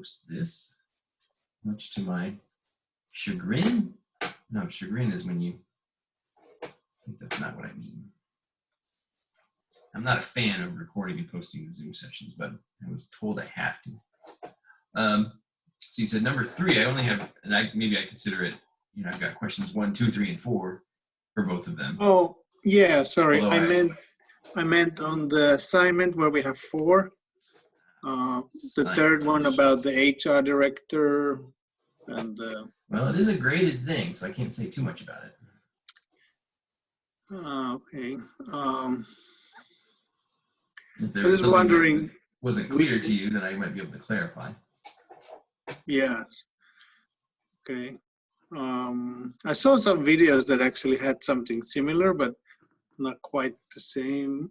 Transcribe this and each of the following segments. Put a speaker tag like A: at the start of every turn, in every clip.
A: post this, much to my chagrin. No, chagrin is when you, I think that's not what I mean. I'm not a fan of recording and posting the Zoom sessions, but I was told I have to. So you said number 3, I only have, and maybe I consider it, you know, I've got questions 1, 2, 3, and 4 for both of them.
B: Oh, yeah, sorry.
A: Although
B: I meant on the assignment where we have 4. The third one about the HR director and
A: well, it is a graded thing, so I can't say too much about it.
B: okay.
A: If
B: I
A: there was
B: was wondering,
A: that wasn't clear to you, then I might be able to clarify.
B: Yes. Okay. I saw some videos that actually had something similar, but not quite the same.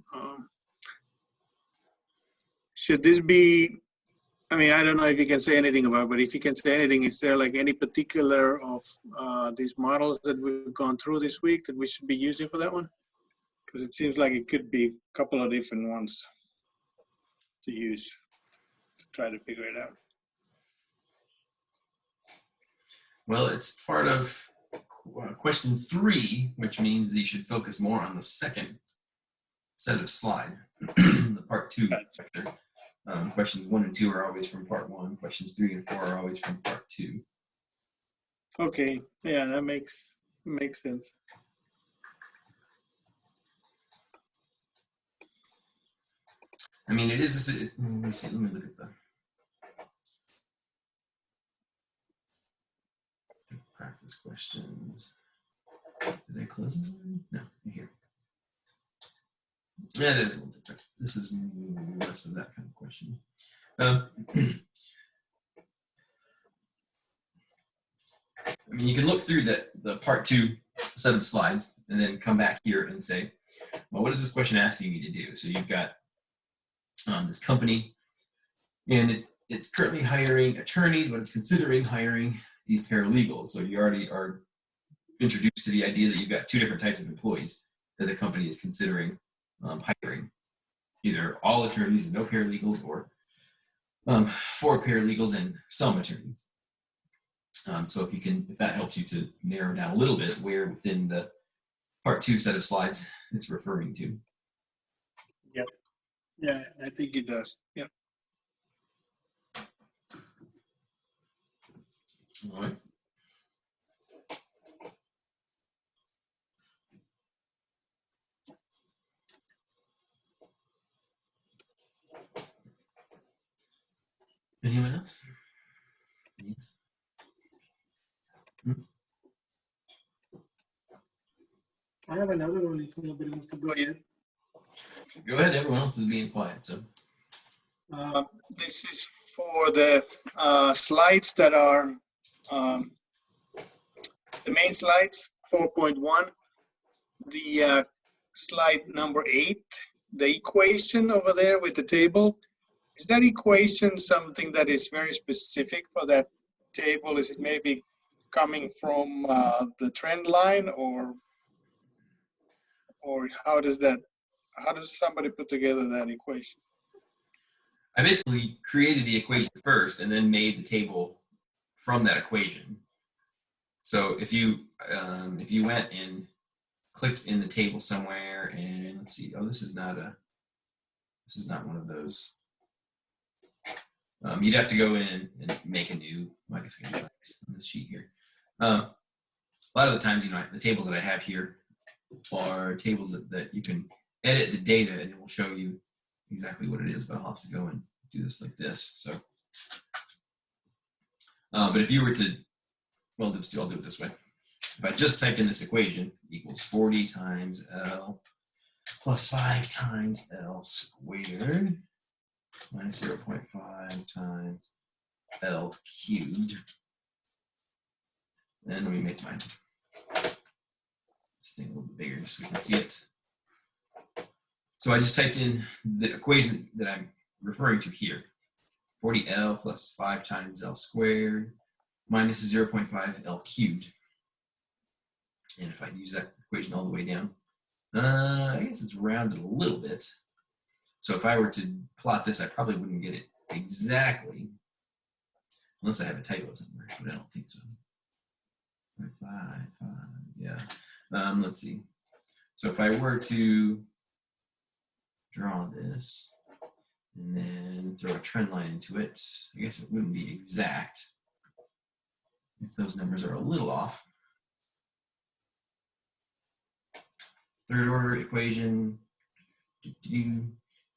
B: Should this be, I mean, I don't know if you can say anything about it, but if you can say anything, is there like any particular of these models that we've gone through this week that we should be using for that one? Because it seems like it could be a couple of different ones to use to try to figure it out.
A: Well, it's part of question 3, which means you should focus more on the second set of slide, the part 2 chapter. Questions 1 and 2 are always from part 1. Questions 3 and 4 are always from part 2.
B: Okay, yeah, that makes sense.
A: I mean, it is. Let me see. Let me look at the practice questions. Did I close this one? No, here. Yeah, there's a little different. This is less of that kind of question. I mean, you can look through the part 2 set of slides and then come back here and say, well, what is this question asking me to do? So you've got this company, and it's currently hiring attorneys, but it's considering hiring these paralegals. So you already are introduced to the idea that you've got 2 different types of employees that the company is considering hiring, either all attorneys and no paralegals, or 4 paralegals and some attorneys. So if that helps you to narrow down a little bit where within the part 2 set of slides it's referring to.
B: Yep. Yeah, I think it does. Yep.
A: All right. Anyone else? Yes.
B: I have another one if nobody wants to go yet.
A: Go ahead. Everyone else is being quiet. So
B: this is for the slides that are the main slides, 4.1. The slide number 8, the equation over there with the table. Is that equation something that is very specific for that table? Is it maybe coming from the trend line, or how does somebody put together that equation?
A: I basically created the equation first and then made the table from that equation. So if you went and clicked in the table somewhere, and let's see, this is not one of those. You'd have to go in and make a new, I guess I can do this on this sheet here. A lot of the times, the tables that I have here are tables that you can edit the data and it will show you exactly what it is, but I'll have to go and do this like this. So, but if you were to, well, I'll do it this way. If I just typed in this equation, equals 40 times L plus 5 times L squared minus 0.5 times L cubed. And let me make this thing a little bit bigger just so we can see it. So I just typed in the equation that I'm referring to here. 40L plus 5 times L squared minus 0.5 L cubed. And if I use that equation all the way down, I guess it's rounded a little bit. So if I were to plot this, I probably wouldn't get it exactly unless I have a typo somewhere, but I don't think so. 5, yeah. Let's see. So if I were to draw this and then throw a trend line into it, I guess it wouldn't be exact if those numbers are a little off. Third order equation.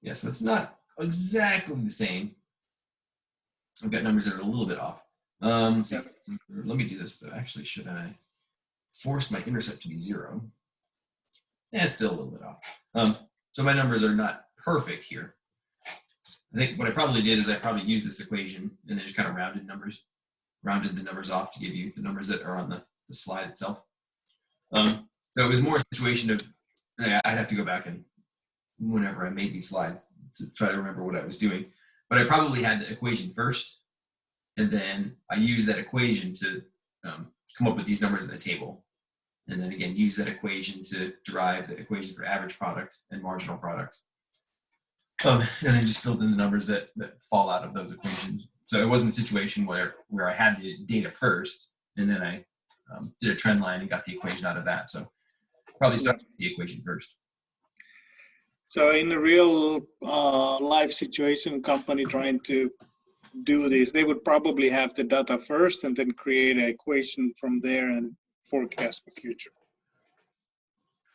A: Yeah, so it's not exactly the same. I've got numbers that are a little bit off. So let me do this though. Actually, should I force my intercept to be 0? Yeah, it's still a little bit off. So my numbers are not perfect here. I think what I probably did is I probably used this equation and then just kind of rounded the numbers off to give you the numbers that are on the slide itself. So it was more a situation of, I'd have to go back and whenever I made these slides to try to remember what I was doing. But I probably had the equation first, and then I used that equation to come up with these numbers in the table. And then again, use that equation to derive the equation for average product and marginal product. And then just filled in the numbers that fall out of those equations. So it wasn't a situation where I had the data first, and then I did a trend line and got the equation out of that. So probably start with the equation first.
B: So in a real life situation, company trying to do this, they would probably have the data first and then create an equation from there and forecast the future.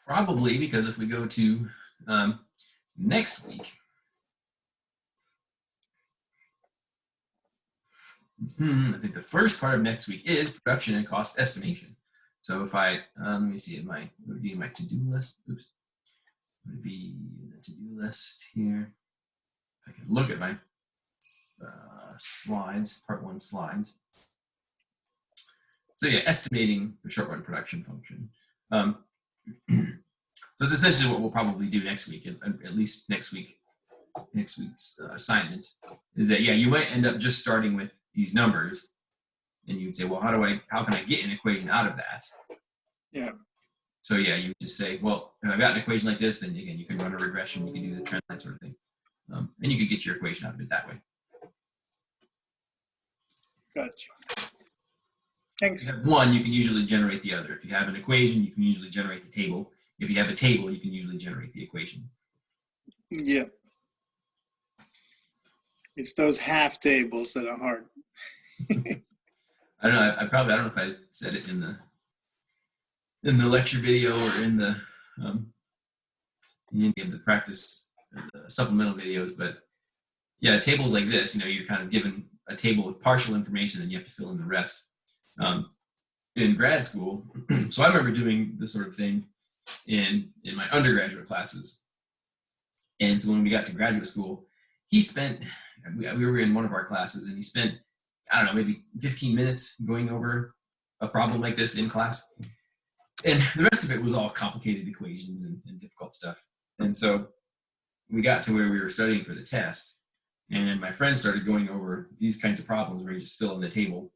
A: Probably, because if we go to next week, I think the first part of next week is production and cost estimation. So if I, let me see, it would be my to-do list. Oops. It would be the to-do list here. If I can look at my slides, part 1 slides. So yeah, estimating the short run production function. So it's essentially what we'll probably do next week, at least next week's assignment, is that, yeah, you might end up just starting with these numbers, and you'd say, well, how can I get an equation out of that?
B: Yeah.
A: So yeah, you would just say, well, if I've got an equation like this, then again, you can run a regression, you can do the trend line sort of thing. And you could get your equation out of it that way.
B: Gotcha. Thanks.
A: If you have one, you can usually generate the other. If you have an equation, you can usually generate the table. If you have a table, you can usually generate the equation.
B: Yeah. It's those half tables that are hard.
A: I don't know. I don't know if I said it in the lecture video or in any of the practice supplemental videos, but yeah, tables like this, you're kind of given a table with partial information and you have to fill in the rest. In grad school, so I remember doing this sort of thing in my undergraduate classes. And so when we got to graduate school, we were in one of our classes and he spent, I don't know, maybe 15 minutes going over a problem like this in class. And the rest of it was all complicated equations and difficult stuff. And so we got to where we were studying for the test, and my friend started going over these kinds of problems where you just fill in the table.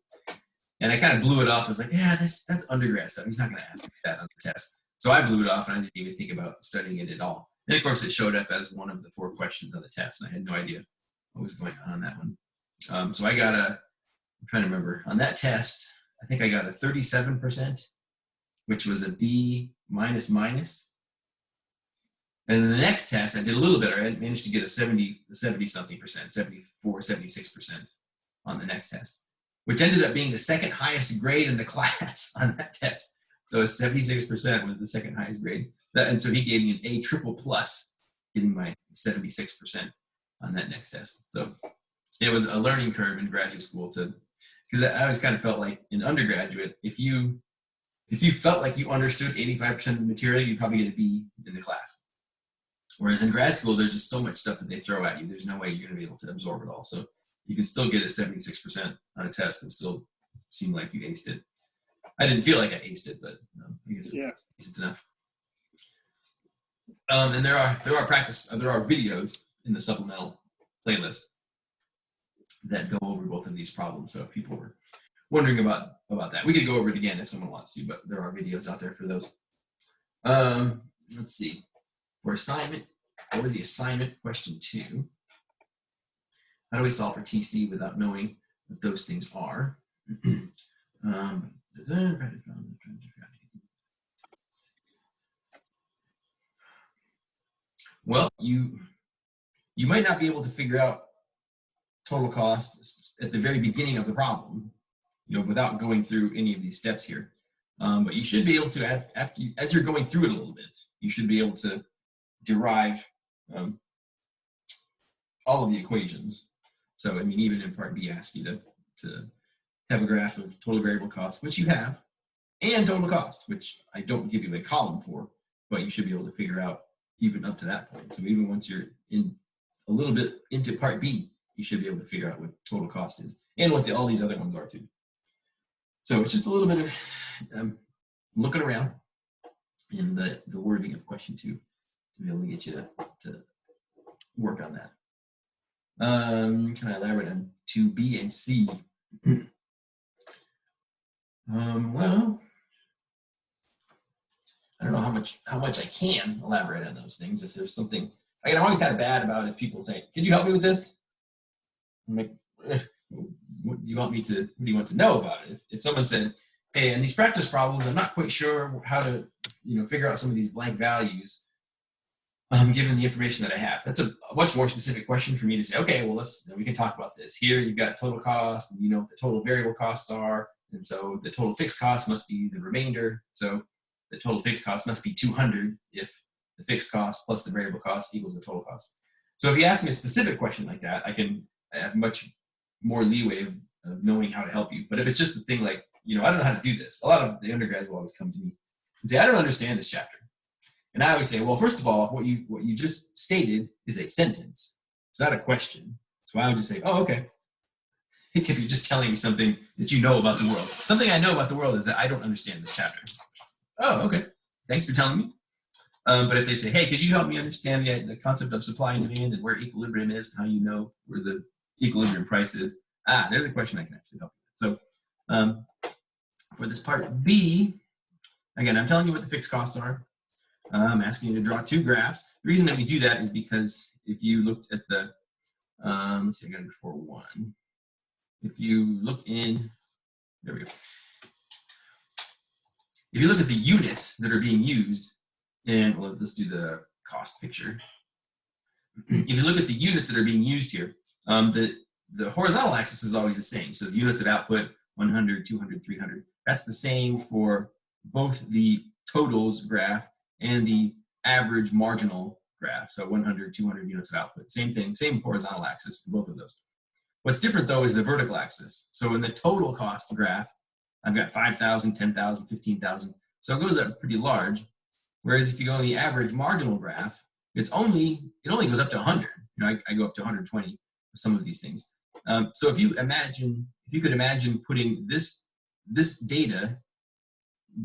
A: And I kind of blew it off. I was like, yeah, that's undergrad stuff. He's not going to ask me that on the test. So I blew it off, and I didn't even think about studying it at all. And of course, it showed up as one of the 4 questions on the test, and I had no idea what was going on that one. So I got I'm trying to remember, on that test, I think I got a 37%, which was a B minus. And then the next test, I did a little better. I managed to get a 70 something percent, 74, 76% on the next test, which ended up being the second highest grade in the class on that test. So 76% was the second highest grade. And so he gave me an A triple plus, getting my 76% on that next test. So it was a learning curve in graduate school because I always kind of felt like in undergraduate, if you felt like you understood 85% of the material, you'd probably get a B in the class. Whereas in grad school, there's just so much stuff that they throw at you. There's no way you're going to be able to absorb it all. So you can still get a 76% on a test and still seem like you aced it. I didn't feel like I aced it, but I guess it's enough. And there are videos in the supplemental playlist that go over both of these problems. So if people were wondering about that, we could go over it again if someone wants to, but there are videos out there for those. Let's see. For the assignment question 2, how do we solve for TC without knowing what those things are. Well, you might not be able to figure out total cost at the very beginning of the problem, without going through any of these steps here. But you should be able to, as you're going through it a little bit, you should be able to derive all of the equations. So, I mean, even in part B, ask you to have a graph of total variable cost, which you have, and total cost, which I don't give you a column for, but you should be able to figure out even up to that point. So even once you're in a little bit into part B, you should be able to figure out what total cost is and what all these other ones are too. So it's just a little bit of looking around in the wording of question 2 to be able to get you to work on that. Can I elaborate on 2B and C? Well, I don't know how much I can elaborate on those things. If there's something, I'm always kind of bad about if people say, "Can you help me with this?" I'm like, what do you want to know about it? If someone said, "Hey, in these practice problems, I'm not quite sure how to, figure out some of these blank values, given the information that I have," that's a much more specific question for me to say, "Okay, well, we can talk about this. Here, you've got total cost, and you know what the total variable costs are, and so the total fixed cost must be the remainder. So the total fixed cost must be 200 if the fixed cost plus the variable cost equals the total cost." So if you ask me a specific question like that, I have much more leeway of knowing how to help you. But if it's just a thing like, I don't know how to do this, a lot of the undergrads will always come to me and say, "I don't understand this chapter." And I always say, well, first of all, what you just stated is a sentence. It's not a question. So I would just say, "Oh, okay." If you're just telling me something that you know about the world. Something I know about the world is that I don't understand this chapter. "Oh, okay. Thanks for telling me." But if they say, "Hey, could you help me understand the concept of supply and demand and where equilibrium is and how you know where the equilibrium price is?" There's a question I can actually help you with. So for this part B, again, I'm telling you what the fixed costs are. I'm asking you to draw 2 graphs. The reason that we do that is because if you looked at the, let's see, I got it before 1. If you look in, there we go. If you look at the units that are being used, and let's do the cost picture. If you look at the units that are being used here, the horizontal axis is always the same. So the units of output, 100, 200, 300, that's the same for both the totals graph and the average marginal graph. So 100, 200 units of output. Same thing, same horizontal axis for both of those. What's different though is the vertical axis. So in the total cost graph, I've got 5,000, 10,000, 15,000. So it goes up pretty large. Whereas if you go on the average marginal graph, it only goes up to 100. I go up to 120 with some of these things. So if you could imagine putting this data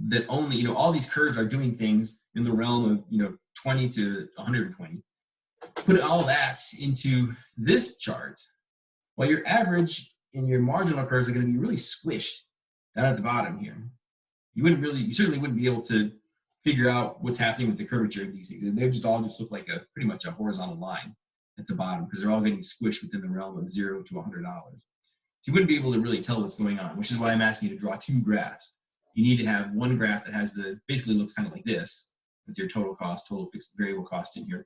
A: that only, all these curves are doing things in the realm of, 20 to 120, put all that into this chart, well, your average and your marginal curves are going to be really squished down at the bottom here. You certainly wouldn't be able to figure out what's happening with the curvature of these things. They just all look like pretty much a horizontal line at the bottom because they're all getting squished within the realm of $0 to $100. So you wouldn't be able to really tell what's going on, which is why I'm asking you to draw 2 graphs. You need to have one graph that has basically looks kind of like this with your total cost, total fixed variable cost in here.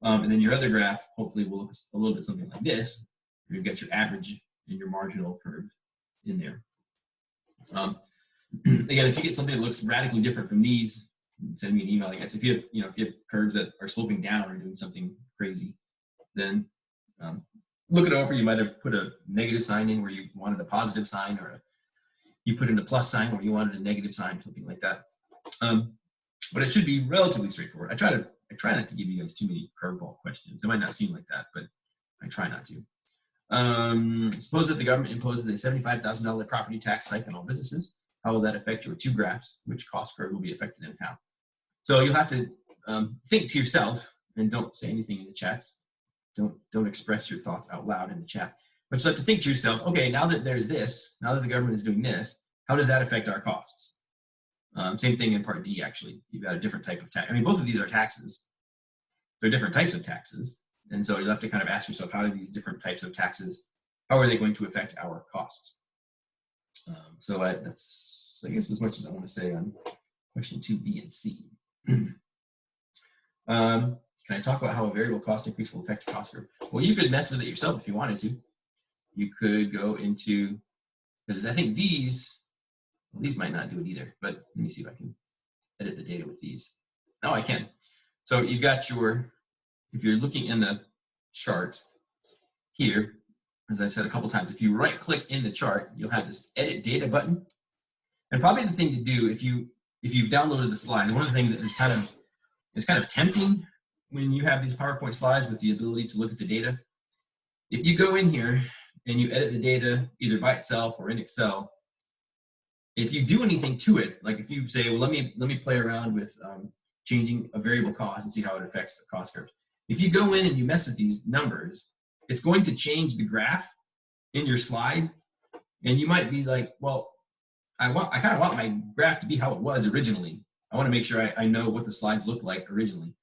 A: And then your other graph hopefully will look a little bit something like this. You've got your average and your marginal curve in there. Again, if you get something that looks radically different from these, send me an email. I guess if you have curves that are sloping down or doing something crazy, then look it over. You might have put a negative sign in where you wanted a positive sign, or you put in a plus sign where you wanted a negative sign, something like that. But it should be relatively straightforward. I try not to give you guys too many curveball questions. It might not seem like that, but I try not to. Suppose that the government imposes a $75,000 property tax hike on all businesses. How will that affect your 2 graphs? Which cost curve will be affected and how? So you'll have to think to yourself, and don't say anything in the chats. Don't express your thoughts out loud in the chat. But you have to think to yourself, okay, now that there's this, now that the government is doing this, how does that affect our costs? Same thing in part D, actually. You've got a different type of tax. I mean, both of these are taxes. They're different types of taxes. And so you'll have to kind of ask yourself, how do these different types of taxes how are they going to affect our costs? That's, I guess, as much as I want to say on question 2B and C. Can I talk about how a variable cost increase will affect cost curve? Well, you could mess with it yourself if you wanted to. You could go into, because I think these might not do it either, but let me see if I can edit the data with these. No, I can. So you've got if you're looking in the chart here, as I've said a couple times, if you right click in the chart, you'll have this edit data button. And probably the thing to do if you've downloaded the slide, one of the things that is kind of tempting when you have these PowerPoint slides with the ability to look at the data, if you go in here and you edit the data either by itself or in Excel, if you do anything to it, like if you say, well, let me play around with changing a variable cost and see how it affects the cost curves. If you go in and you mess with these numbers, it's going to change the graph in your slide, and you might be like, well, I kind of want my graph to be how it was originally. I want to make sure I know what the slides look like originally.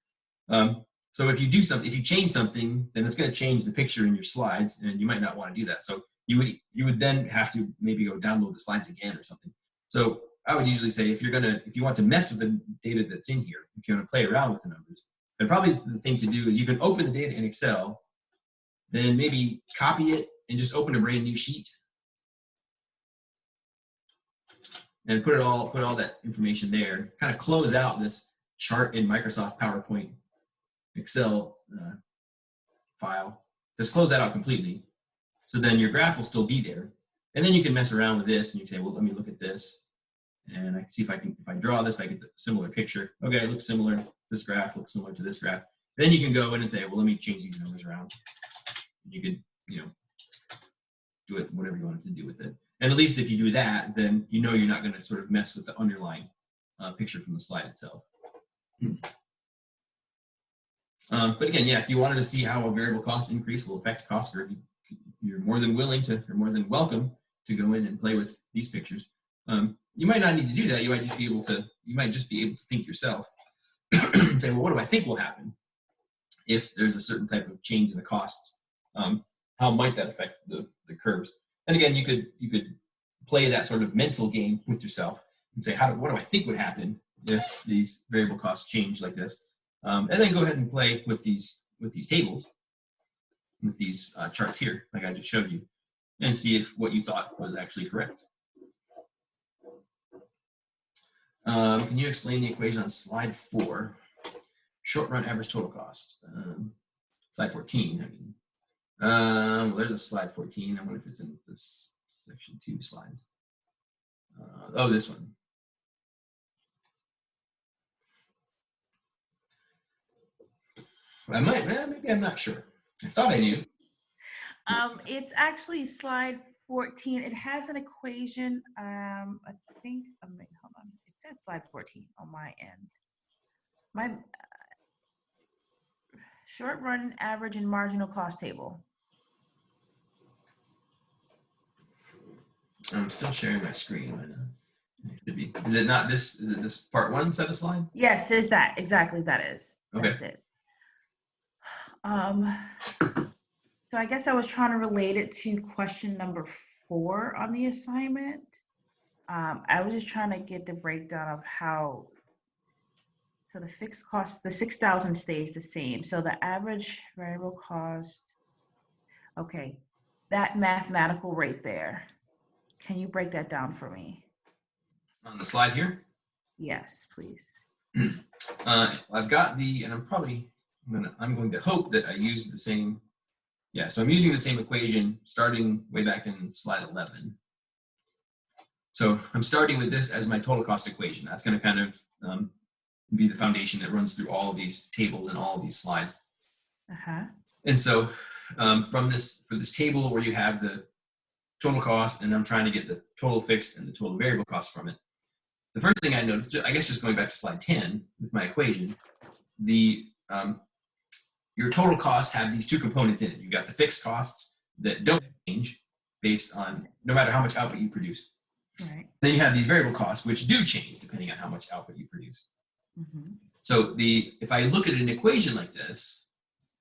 A: So if you do something, if you change something, then it's going to change the picture in your slides, and you might not want to do that. So you would then have to maybe go download the slides again or something. So I would usually say if you want to mess with the data that's in here, if you want to play around with the numbers, then probably the thing to do is you can open the data in Excel, then maybe copy it and just open a brand new sheet and put all that information there. Kind of close out this chart in Microsoft PowerPoint Excel file. Just close that out completely. So then your graph will still be there. And then you can mess around with this and you can say, well, let me look at this. And I can see if I draw this, I get a similar picture. Okay, it looks similar. This graph looks similar to this graph. Then you can go in and say, well, let me change these numbers around. You could, do it whatever you wanted to do with it. And at least if you do that, then you know you're not going to sort of mess with the underlying picture from the slide itself. But again, yeah, if you wanted to see how a variable cost increase will affect cost curve, you're more than welcome to go in and play with these pictures. You might not need to do that. You might just be able to think yourself and say, well, what do I think will happen if there's a certain type of change in the costs? How might that affect the curves? And again, you could play that sort of mental game with yourself and say, what do I think would happen if these variable costs change like this? And then go ahead and play with these tables, with these charts here, like I just showed you, and see if what you thought was actually correct. Can you explain the equation on slide 4? Short run average total cost. Slide 14, I mean. Well, there's a slide 14. I wonder if it's in this section 2 slides. Oh, this one. Maybe I'm not sure. I thought I knew.
C: It's actually slide 14. It has an equation. I think, hold on. It says slide 14 on my end. My short run average and marginal cost table.
A: I'm still sharing my screen. It could be. Is it not this? Is it this part 1 set of slides?
C: Yes, is that exactly that is.
A: Okay.
C: That's it. So I guess I was trying to relate it to question number 4 on the assignment. I was just trying to get the breakdown of how. So the fixed cost, the 6,000 stays the same. So the average variable cost. Okay, that mathematical rate there. Can you break that down for me?
A: On the slide here?
C: Yes, please.
A: I've got and I'm going to hope that I use the same. Yeah, so I'm using the same equation starting way back in slide 11. So I'm starting with this as my total cost equation. That's going to kind of be the foundation that runs through all of these tables and all of these slides. And so for this table where you have the total cost, and I'm trying to get the total fixed and the total variable cost from it. The first thing I noticed, I guess just going back to slide 10 with my equation, your total costs have these 2 components in it. You've got the fixed costs that don't change based on no matter how much output you produce.
C: Right.
A: Then you have these variable costs which do change depending on how much output you produce.
C: Mm-hmm.
A: So if I look at an equation like this,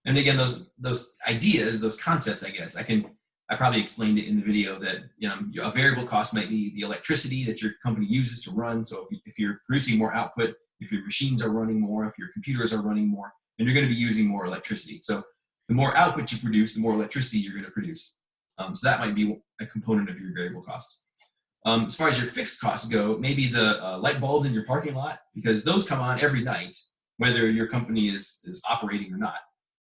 A: and again those ideas, those concepts, I guess I can I probably explained it in the video that a variable cost might be the electricity that your company uses to run. So if you're producing more output, if your machines are running more, if your computers are running more, then you're going to be using more electricity. So the more output you produce, the more electricity you're going to produce. So that might be a component of your variable costs. As far as your fixed costs go, maybe the light bulbs in your parking lot, because those come on every night, whether your company is operating or not,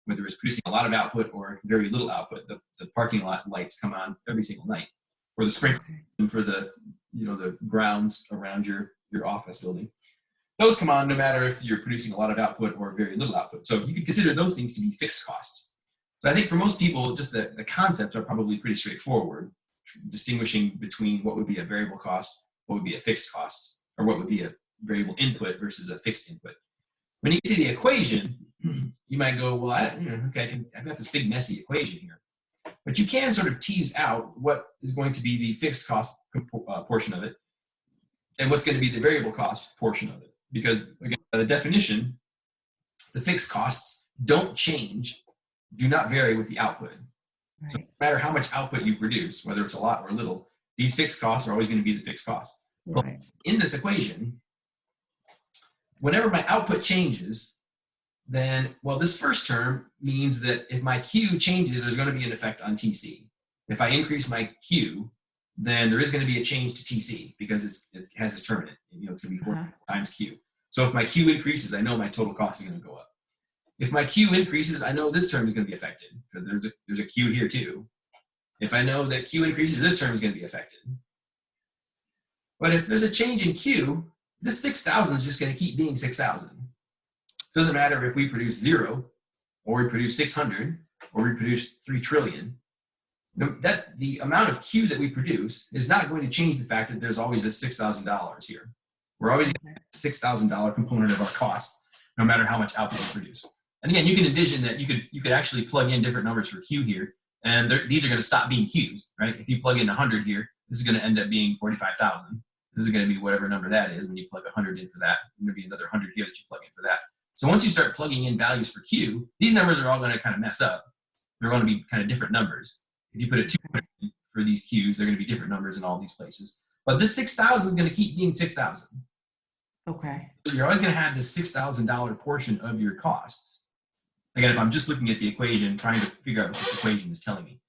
A: whether it's producing a lot of output or very little output. The parking lot lights come on every single night, or the sprinkler for the grounds around your office building. Those come on no matter if you're producing a lot of output or very little output. So you could consider those things to be fixed costs. So I think for most people, just the concepts are probably pretty straightforward, distinguishing between what would be a variable cost, what would be a fixed cost, or what would be a variable input versus a fixed input. When you get to the equation, you might go, well, I've got this big messy equation here. But you can sort of tease out what is going to be the fixed cost portion of it and what's going to be the variable cost portion of it. Because, again, by the definition, the fixed costs don't change, do not vary with the output. Right. So no matter how much output you produce, whether it's a lot or a little, these fixed costs are always going to be the fixed costs. Right. Well, in this equation, whenever my output changes, then, well, this first term means that if my Q changes, there's going to be an effect on TC. If I increase my Q, then there is going to be a change to TC because it has this term in it. It's going to be 4 times Q. So if my Q increases, I know my total cost is going to go up. If my Q increases, I know this term is going to be affected because there's a Q here too. If I know that Q increases, this term is going to be affected. But if there's a change in Q, this 6,000 is just going to keep being 6,000. Doesn't matter if we produce 0 or we produce 600 or we produce 3 trillion. That the amount of Q that we produce is not going to change the fact that there's always this $6,000 here. We're always going to have a $6,000 component of our cost, no matter how much output we produce. And again, you can envision that you could actually plug in different numbers for Q here, and these are going to stop being Qs, right? If you plug in 100 here, this is going to end up being 45,000. This is going to be whatever number that is when you plug 100 in for that. There's going to be another 100 here that you plug in for that. So once you start plugging in values for Q, these numbers are all going to kind of mess up. They're going to be kind of different numbers. If you put a 200 for these Qs, they're going to be different numbers in all these places. But this 6,000 is going to keep being 6,000. Okay. So you're always going to have this $6,000 portion of your costs. Again, if I'm just looking at the equation, trying to figure out what this equation is telling me.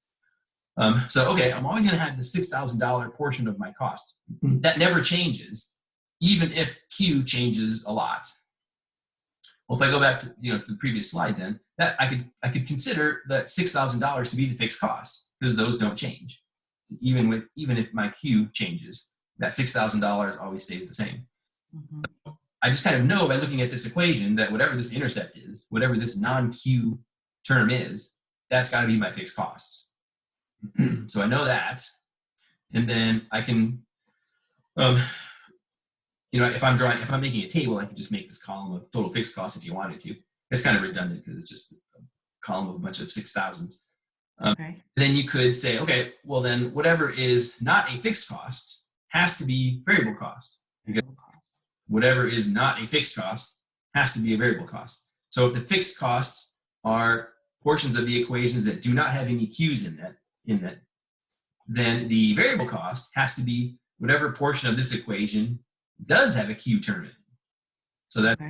A: Okay, I'm always going to have the $6,000 portion of my costs. That never changes, even if Q changes a lot. Well, if I go back to the previous slide, then that I could consider that $6,000 to be the fixed costs because those don't change. Even if my Q changes, that $6,000 always stays the same. Mm-hmm. I just kind of know by looking at this equation that whatever this intercept is, whatever this non-Q term is, that's got to be my fixed costs. So I know that, and then I can, if I'm making a table, I can just make this column of total fixed costs if you wanted to. It's kind of redundant because it's just a column of a bunch of 6,000s. Okay. Then you could say, okay, well then whatever is not a fixed cost has to be variable cost. Because whatever is not a fixed cost has to be a variable cost. So if the fixed costs are portions of the equations that do not have any Q's in that, then the variable cost has to be whatever portion of this equation does have a Q term in it. So that's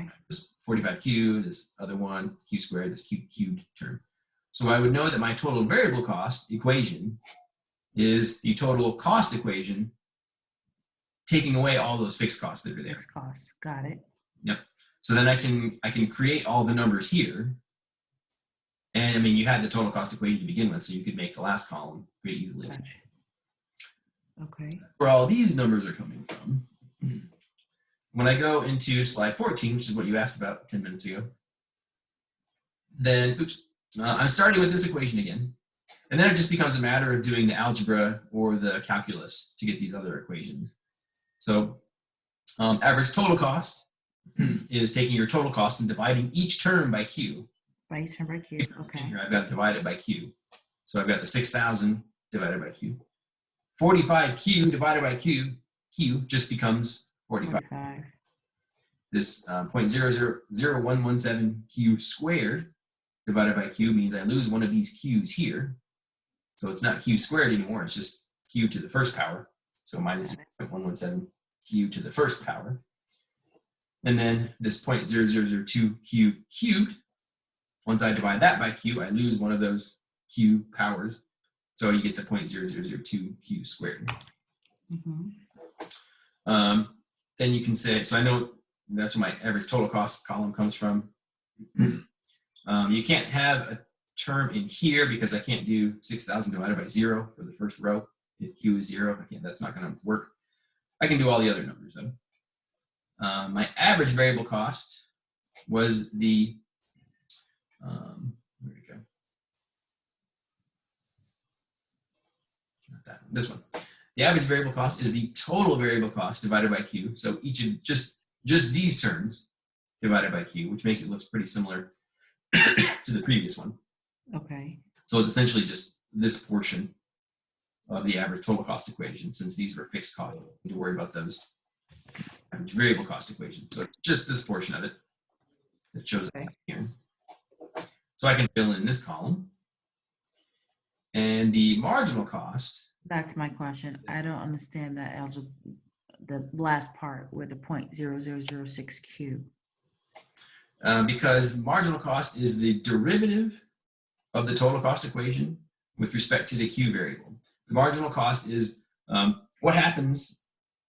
A: 45Q, this other one, Q squared, this Q cubed term. So I would know that my total variable cost equation is the total cost equation taking away all those fixed costs that are there. Fixed costs, got it. Yep. So then I can create all the numbers here. And I mean, you had the total cost equation to begin with, so you could make the last column pretty easily. Gotcha. Okay. That's where all these numbers are coming from. When I go into slide 14, which is what you asked about 10 minutes ago, then, I'm starting with this equation again. And then it just becomes a matter of doing the algebra or the calculus to get these other equations. So average total cost is taking your total cost and dividing each term by Q. By each term by Q, okay. Here I've got to divide it by Q. So I've got the 6,000 divided by Q. 45Q divided by Q just becomes 45. This 0.000117 Q squared divided by Q means I lose one of these Q's here. So it's not q squared anymore. It's just q to the first power. So minus 0.117 q to the first power. And then this 0.0002 q cubed, once I divide that by q, I lose one of those q powers. So you get the 0.0002 q squared. Then you can say, so I know that's where my average total cost column comes from. You can't have a term in here because I can't do 6,000 divided by 0 for the first row. If q is 0, that's not going to work. I can do all the other numbers though. My average variable cost was the, where did it go? Not that one, this one. The average variable cost is the total variable cost divided by q. So each of just these terms divided by q, which makes it look pretty similar to the previous one.
C: Okay.
A: So it's essentially just this portion of the average total cost equation, since these were fixed costs. You don't need to worry about those average variable cost equation. So it's just this portion of it that shows up here. So I can fill in this column. And the marginal cost.
C: That's my question. I don't understand that algebra, the last part with the 0.0006q.
A: Because marginal cost is the derivative of the total cost equation with respect to the q variable. The marginal cost is what happens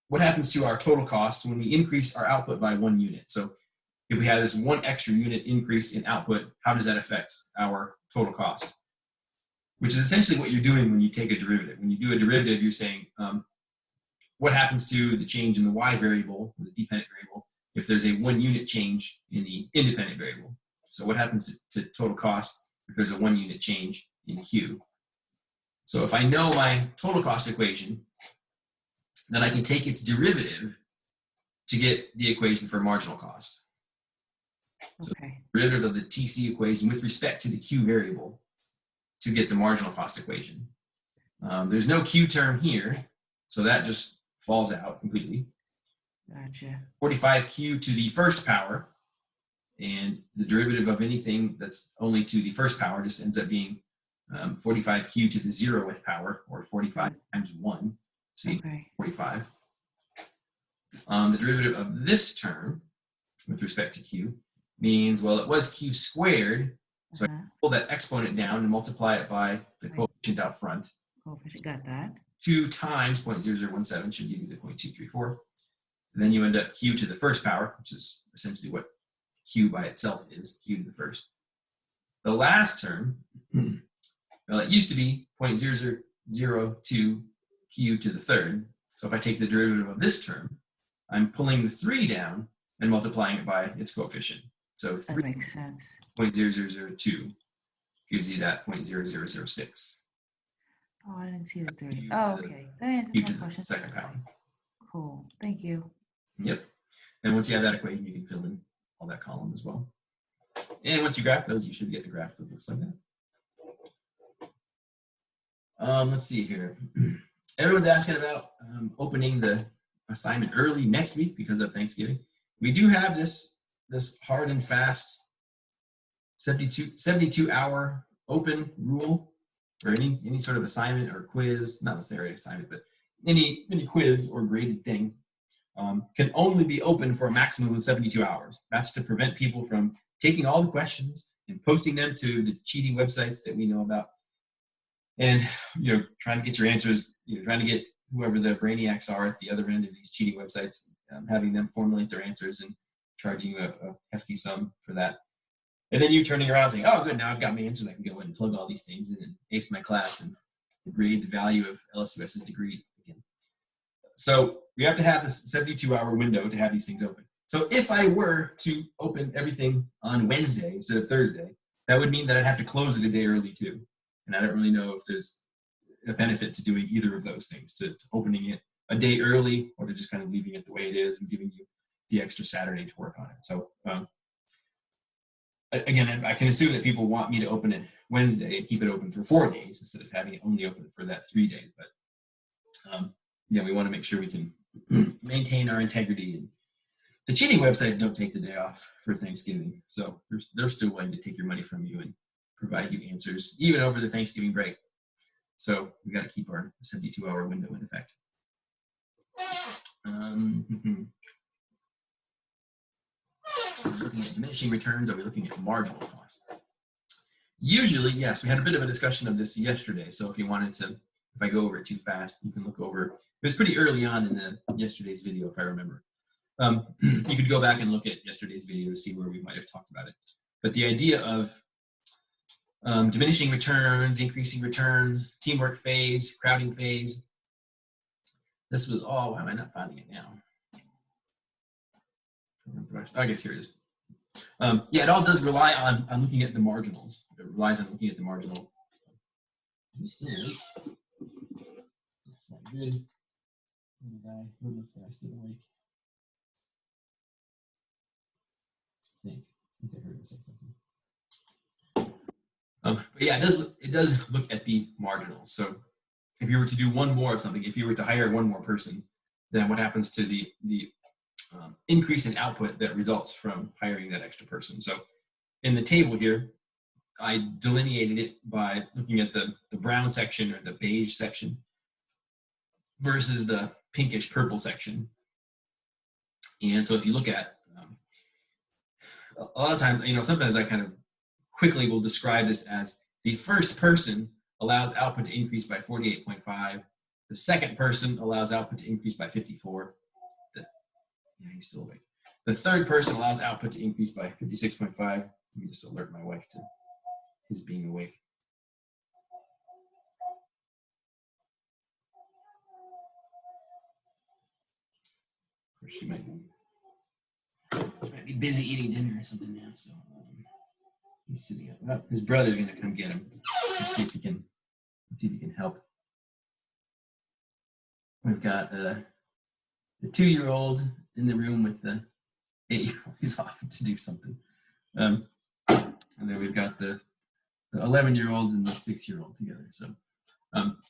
A: to our total cost when we increase our output by 1 unit. So if we have this 1 extra unit increase in output, how does that affect our total cost? Which is essentially what you're doing when you take a derivative. When you do a derivative, you're saying what happens to the change in the y variable, the dependent variable, if there's a 1 unit change in the independent variable. So what happens to total cost if there's a 1 unit change in q? So if I know my total cost equation, then I can take its derivative to get the equation for marginal cost. So derivative of the TC equation with respect to the q variable to get the marginal cost equation. There's no q term here, so that just falls out completely.
C: Gotcha.
A: 45q to the first power, and the derivative of anything that's only to the first power just ends up being 45q to the 0th power, or 45 times 1, so 45. The derivative of this term with respect to q means, well, it was q squared, so I can pull that exponent down and multiply it by the coefficient out front.
C: Coefficient, got that.
A: 2 times 0.0017 should give you the 0.234. And then you end up q to the first power, which is essentially what q by itself is, q to the first. The last term, well, it used to be 0.002 q to the third. So if I take the derivative of this term, I'm pulling the 3 down and multiplying it by its coefficient. So 3
C: that makes sense.
A: 0.0002 gives you that 0.0006.
C: Oh, I didn't see the 3. Oh, okay. That answers my question.
A: Second power.
C: Cool. Thank you.
A: Yep. And once you have that equation, you can fill in all that column as well. And once you graph those, you should get a graph that looks like that. Let's see here. Everyone's asking about opening the assignment early next week because of Thanksgiving. We do have this hard and fast 72-hour open rule for any sort of assignment or quiz, not necessarily assignment, but any quiz or graded thing can only be open for a maximum of 72 hours. That's to prevent people from taking all the questions and posting them to the cheating websites that we know about, and trying to get your answers, trying to get whoever the brainiacs are at the other end of these cheating websites, having them formulate their answers and charging you a hefty sum for that. And then you turning around saying, oh, good, now I've got my answers. I can go in and plug all these things in and ace my class and grade the value of LSUS's degree again. So we have to have this 72-hour window to have these things open. So if I were to open everything on Wednesday instead of Thursday, that would mean that I'd have to close it a day early too. And I don't really know if there's a benefit to doing either of those things, to opening it a day early or to just kind of leaving it the way it is and giving you the extra Saturday to work on it. So again, I can assume that people want me to open it Wednesday and keep it open for 4 days instead of having it only open for that 3 days. But we want to make sure we can maintain our integrity. And the cheating websites don't take the day off for Thanksgiving, so they're still willing to take your money from you and provide you answers even over the Thanksgiving break. So we got to keep our 72-hour window in effect. Are we looking at diminishing returns? Are we looking at marginal cost? Usually, yes, we had a bit of a discussion of this yesterday. So if you wanted to, if I go over it too fast, you can look over. It was pretty early on in the yesterday's video, if I remember. You could go back and look at yesterday's video to see where we might have talked about it. But the idea of diminishing returns, increasing returns, teamwork phase, crowding phase, this was all, why am I not finding it now? I guess here it is. Yeah, it all does rely on looking at the marginals. It relies on looking at the marginal. That's not good. When this guy still awake? I think I heard him say something. But yeah, it does look at the marginals. So if you were to do one more of something, if you were to hire one more person, then what happens to the increase in output that results from hiring that extra person? So in the table here, I delineated it by looking at the brown section or the beige section versus the pinkish purple section. And so if you look at, a lot of times, sometimes I kind of quickly will describe this as the first person allows output to increase by 48.5. The second person allows output to increase by 54. Yeah, he's still awake. The third person allows output to increase by 56.5. Let me just alert my wife to his being awake. Of course, she might be busy eating dinner or something now, so he's sitting up. Oh, his brother's gonna come get him. Let's see if he can help. We've got the 2-year-old in the room with the 8-year-old. He's off to do something. And then we've got the 11-year-old and the 6-year-old together. So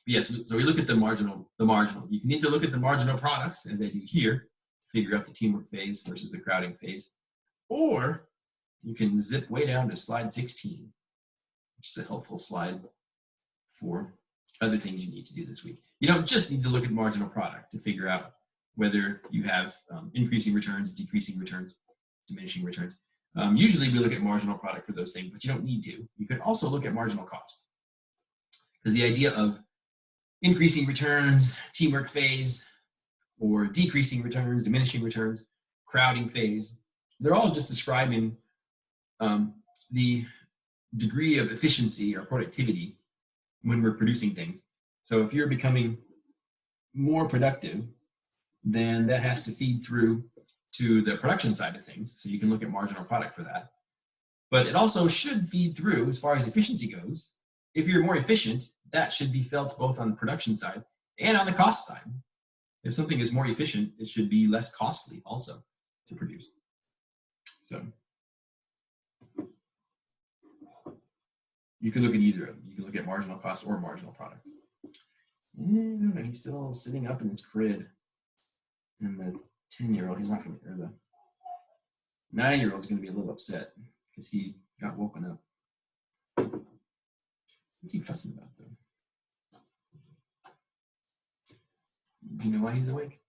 A: yes, so we look at the marginal. You can either look at the marginal products, as I do here, figure out the teamwork phase versus the crowding phase, or you can zip way down to slide 16, which is a helpful slide for other things you need to do this week. You don't just need to look at marginal product to figure out whether you have increasing returns, decreasing returns, diminishing returns. Usually we look at marginal product for those things, but you don't need to. You could also look at marginal cost, because the idea of increasing returns, teamwork phase, or decreasing returns, diminishing returns, crowding phase, they're all just describing the degree of efficiency or productivity when we're producing things. So if you're becoming more productive, then that has to feed through to the production side of things. So you can look at marginal product for that. But it also should feed through as far as efficiency goes. If you're more efficient, that should be felt both on the production side and on the cost side. If something is more efficient, it should be less costly also to produce. So you can look at either of them. You can look at marginal cost or marginal product. And he's still sitting up in his crib. And the 10-year-old, he's not going to, or the 9-year-old is going to be a little upset because he got woken up. What's he fussing about, though? Do you know why he's awake?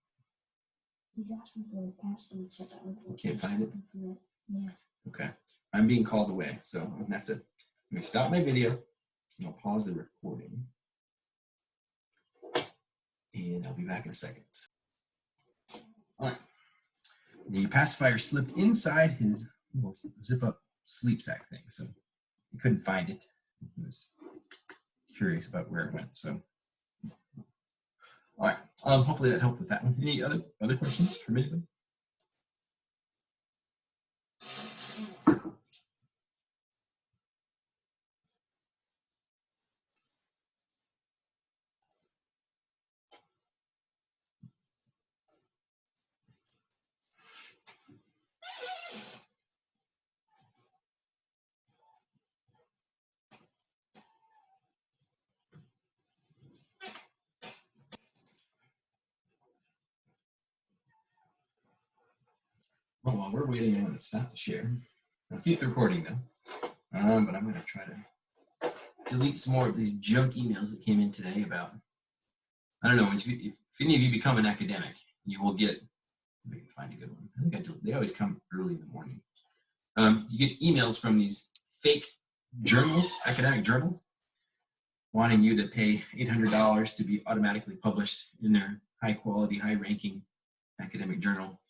D: He's asking for the password so that
A: You can't find it?
D: Yeah.
A: Okay. I'm being called away, so I'm going to have to, let me stop my video, and I'll pause the recording. And I'll be back in a second. All right. The pacifier slipped inside his little zip-up sleep sack thing, so he couldn't find it. He was curious about where it went. So, all right. Hopefully that helped with that one. Any other questions from anybody? Well, while we're waiting, I'm going to stop the share. I'll keep the recording though, but I'm going to try to delete some more of these junk emails that came in today about, I don't know, if any of you become an academic, you will get, if I can find a good one. I think they always come early in the morning. You get emails from these fake journals, academic journal, wanting you to pay $800 to be automatically published in their high quality, high ranking academic journal.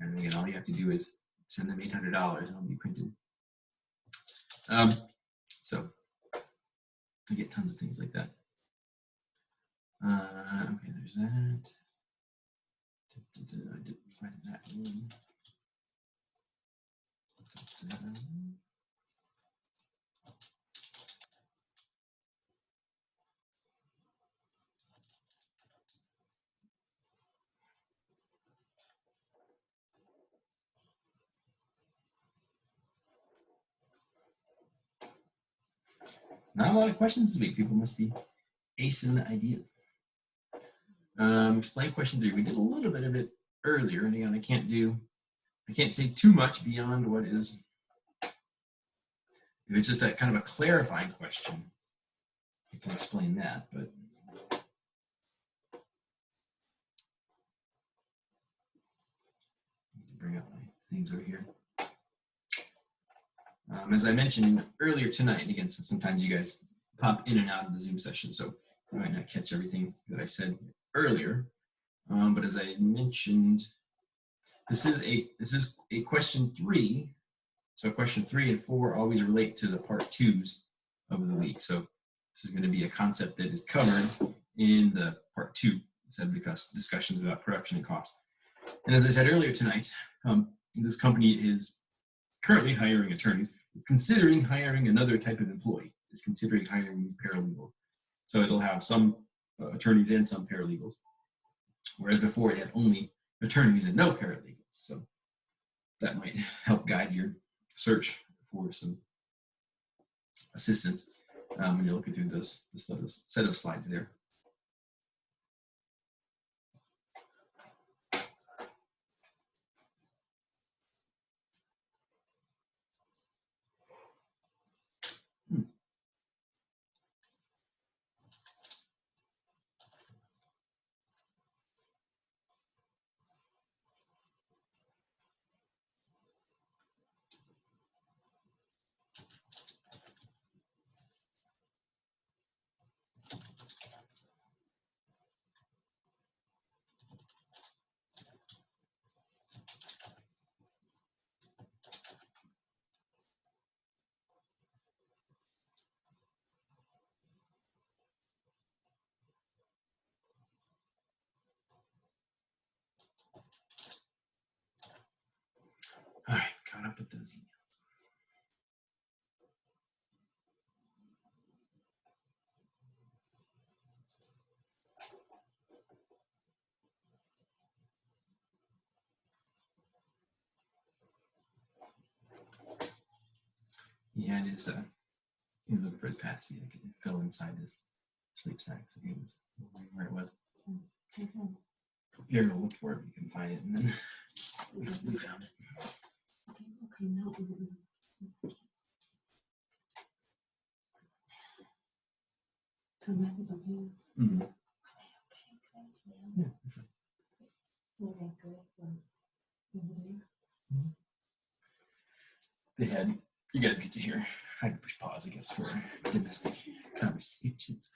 A: And again, all you have to do is send them $800 and it'll be printed. So I get tons of things like that. Okay, there's that. I didn't find that one. Not a lot of questions this week. People must be acing the ideas. Explain question 3. We did a little bit of it earlier, and again, I can't say too much beyond what is. If it's just a kind of a clarifying question, I can explain that, but bring up my things over here. As I mentioned earlier tonight, and again, sometimes you guys pop in and out of the Zoom session, so you might not catch everything that I said earlier. But as I mentioned, this is a question 3. So question 3 and 4 always relate to the part 2s of the week. So this is going to be a concept that is covered in the part 2 set of discussions about production and cost. And as I said earlier tonight, this company is currently hiring attorneys, considering hiring another type of employee, is considering hiring paralegals. So it'll have some attorneys and some paralegals, whereas before it had only attorneys and no paralegals. So that might help guide your search for some assistance when you're looking through this set of slides there. All right, caught up with those. Yeah, it is. He was looking for his passkey. It fell inside his sleep sack, so he was wondering where it was. Here, look for it. You can find it, and then we found it. Mm-hmm. They had, you guys get to hear, I had to push pause, I guess, for domestic conversations.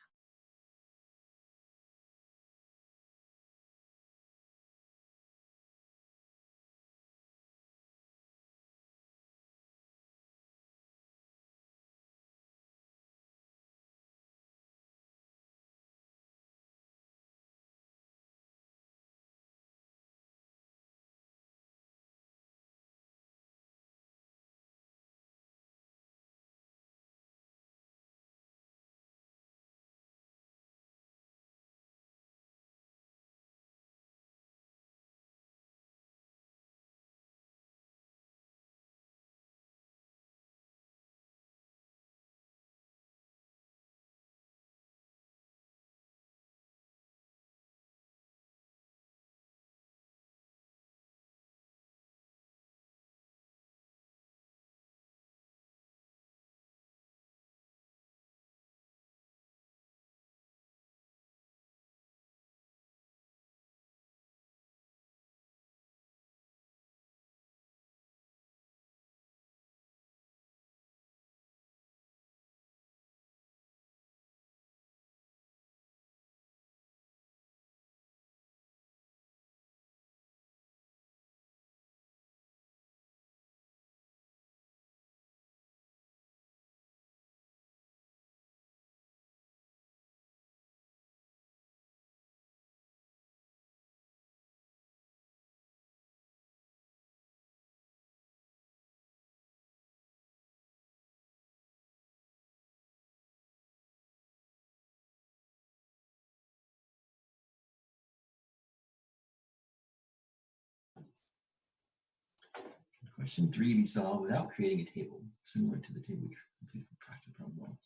A: Question 3 be solved without creating a table, similar to the table we completed for practice problem 1.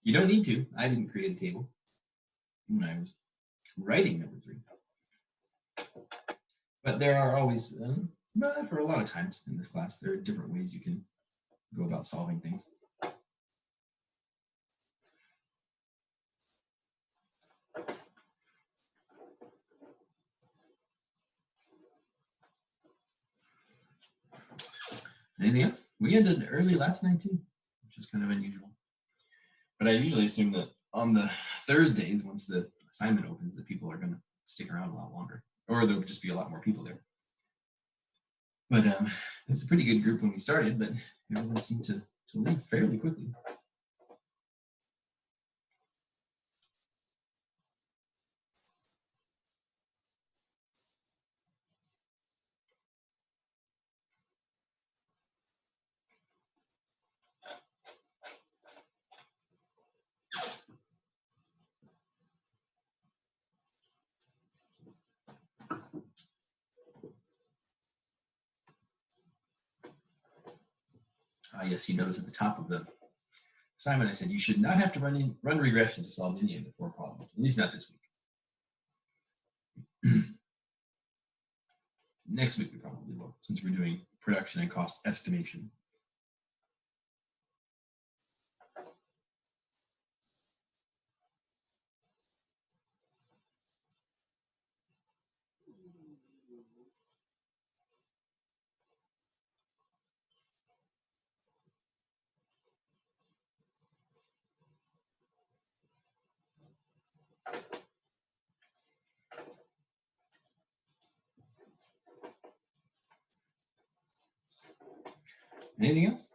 A: You don't need to. I didn't create a table when I was writing number 3. But there are always, for a lot of times in this class, there are different ways you can go about solving things. Anything else? We ended early last night too, which is kind of unusual. But I usually assume that on the Thursdays, once the assignment opens, that people are going to stick around a lot longer, or there'll just be a lot more people there. But it's a pretty good group when we started, but everyone seemed to leave fairly quickly. Yes, you notice at the top of the assignment, I said you should not have to run regression to solve any of the 4 problems, at least not this week. Next week we probably will, since we're doing production and cost estimation. Anything else?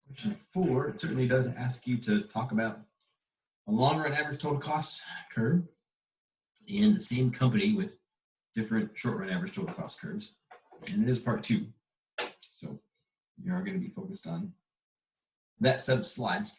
A: Question 4, it certainly does ask you to talk about a long-run average total cost curve and the same company with different short-run average total cost curves. And it is part 2. So you are going to be focused on that set of slides.